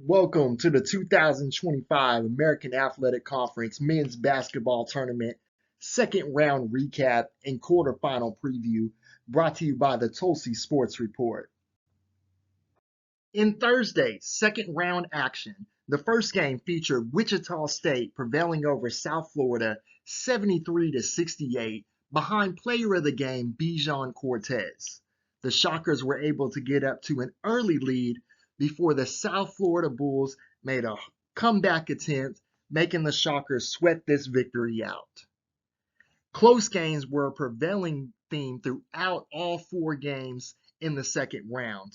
Welcome to the 2025 American Athletic Conference Men's Basketball Tournament second round recap and quarterfinal preview brought to you by the Tulsi Sports Report. In Thursday's second round action, the first game featured Wichita State prevailing over South Florida 73 to 68 behind player of the game Bijan Cortez. The Shockers were able to get up to an early lead before the South Florida Bulls made a comeback attempt, making the Shockers sweat this victory out. Close games were a prevailing theme throughout all four games in the second round,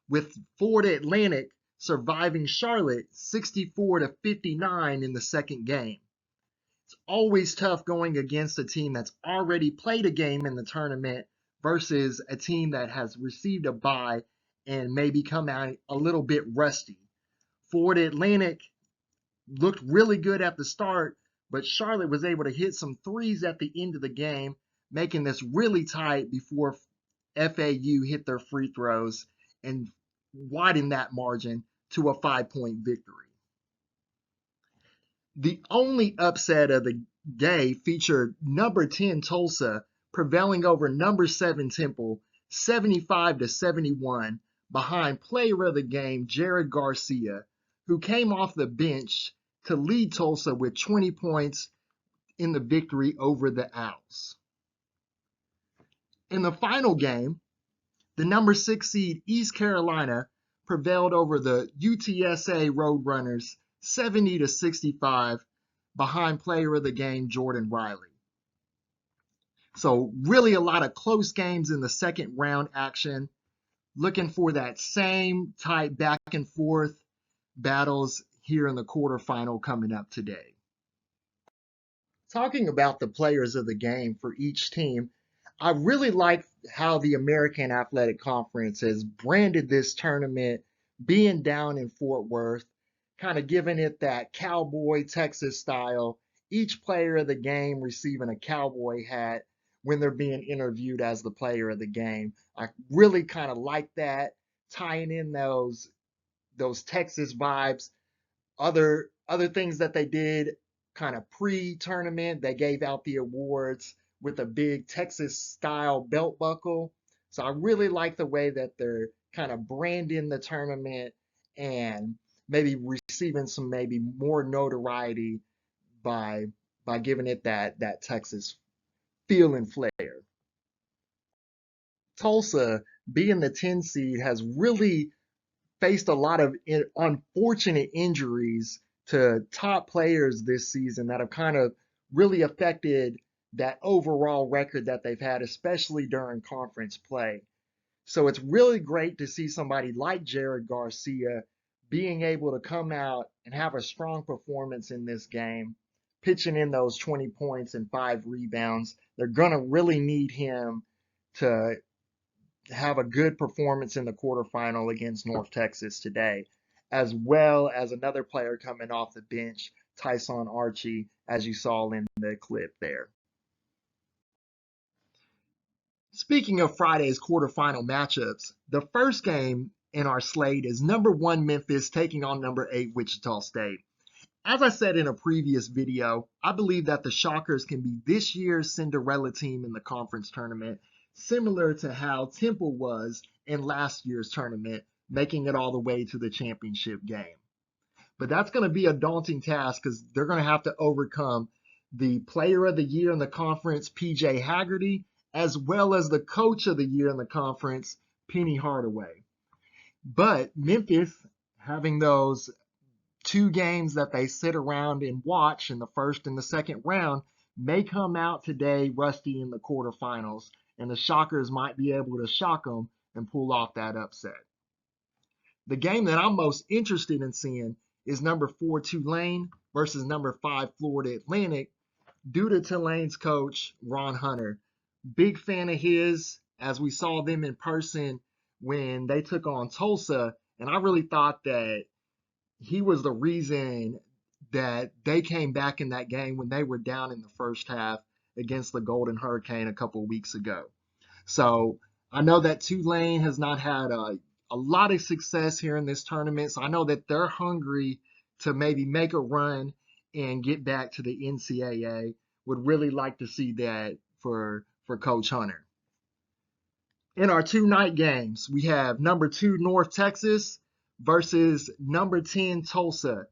with Florida Atlantic surviving Charlotte 64 to 59 in the second game. It's always tough going against a team that's already played a game in the tournament versus a team that has received a bye and maybe come out a little bit rusty. Florida Atlantic looked really good at the start, but Charlotte was able to hit some threes at the end of the game, making this really tight before FAU hit their free throws and widened that margin to a 5-point victory. The only upset of the day featured number 10 Tulsa prevailing over number 7 Temple 75 to 71 behind player of the game Jared Garcia, who came off the bench to lead Tulsa with 20 points in the victory over the Owls. In the final game, the number 6 seed East Carolina prevailed over the UTSA Roadrunners 70 to 65 behind player of the game Jordan Riley. So really a lot of close games in the second round action. Looking for that same type back and forth battles here in the quarterfinal coming up today. Talking about the players of the game for each team, I really like how the American Athletic Conference has branded this tournament being down in Fort Worth, kind of giving it that cowboy Texas style, each player of the game receiving a cowboy hat when they're being interviewed as the player of the game. I really kind of like that, tying in those Texas vibes. Other things that they did kind of pre-tournament, they gave out the awards with a big Texas style belt buckle. So I really like the way that they're kind of branding the tournament and maybe receiving some maybe more notoriety by giving it that Texas feel and flair. Tulsa, being the 10 seed, has really faced a lot of unfortunate injuries to top players this season that have kind of really affected that overall record that they've had, especially during conference play. So it's really great to see somebody like Jared Garcia being able to come out and have a strong performance in this game, pitching in those 20 points and 5 rebounds. They're going to really need him to have a good performance in the quarterfinal against North Texas today, as well as another player coming off the bench, Tyson Archie, as you saw in the clip there. Speaking of Friday's quarterfinal matchups, the first game in our slate is number 1 Memphis taking on number 8 Wichita State. As I said in a previous video, I believe that the Shockers can be this year's Cinderella team in the conference tournament, similar to how Temple was in last year's tournament, making it all the way to the championship game. But that's going to be a daunting task because they're going to have to overcome the player of the year in the conference, PJ Haggerty, as well as the coach of the year in the conference, Penny Hardaway. But Memphis, having those 2 games that they sit around and watch in the first and the second round, may come out today rusty in the quarterfinals, and the Shockers might be able to shock them and pull off that upset. The game that I'm most interested in seeing is number 4 Tulane versus number 5 Florida Atlantic, due to Tulane's coach, Ron Hunter. Big fan of his, as we saw them in person when they took on Tulsa, and I really thought that he was the reason that they came back in that game when they were down in the first half against the Golden Hurricane a couple of weeks ago. So I know that Tulane has not had a lot of success here in this tournament. So I know that they're hungry to maybe make a run and get back to the NCAA. Would really like to see that for Coach Hunter. In our two night games, we have number 2 North Texas versus number 10 Tulsa.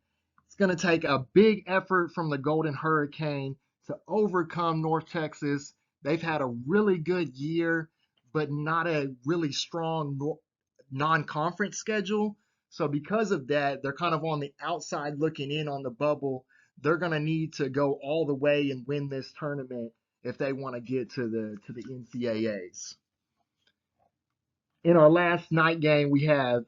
It's going to take a big effort from the Golden Hurricane to overcome North Texas. They've had a really good year, but not a really strong non-conference schedule. So because of that, they're kind of on the outside looking in on the bubble. They're going to need to go all the way and win this tournament if they want to get to the NCAAs. In our last night game, we have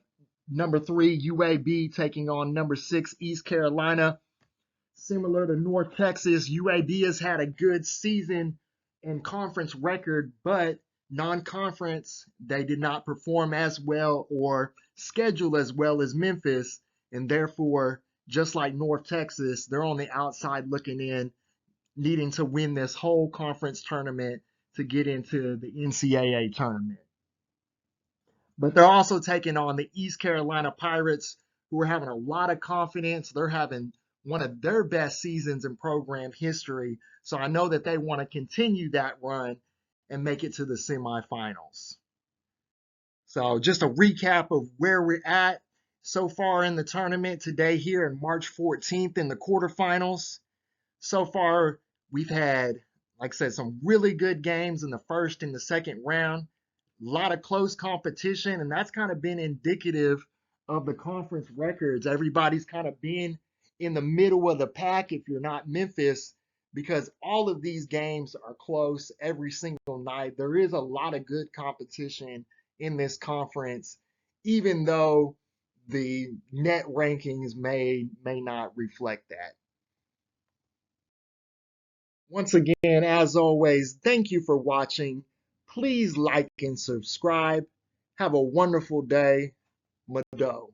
number 3 UAB taking on number 6 East Carolina. Similar to North Texas, UAB has had a good season and conference record, but non-conference, they did not perform as well or schedule as well as Memphis, and therefore, just like North Texas, they're on the outside looking in, needing to win this whole conference tournament to get into the NCAA tournament. But they're also taking on the East Carolina Pirates, who are having a lot of confidence. They're having one of their best seasons in program history. So I know that they want to continue that run and make it to the semifinals. So just a recap of where we're at so far in the tournament today here on March 14th in the quarterfinals. So far, we've had, like I said, some really good games in the first and the second round. A lot of close competition, and that's kind of been indicative of the conference records. Everybody's kind of been in the middle of the pack if you're not Memphis, because all of these games are close every single night. There is a lot of good competition in this conference, even though the net rankings may not reflect that. Once again, as always, thank you for watching. Please like and subscribe. Have a wonderful day. Mado.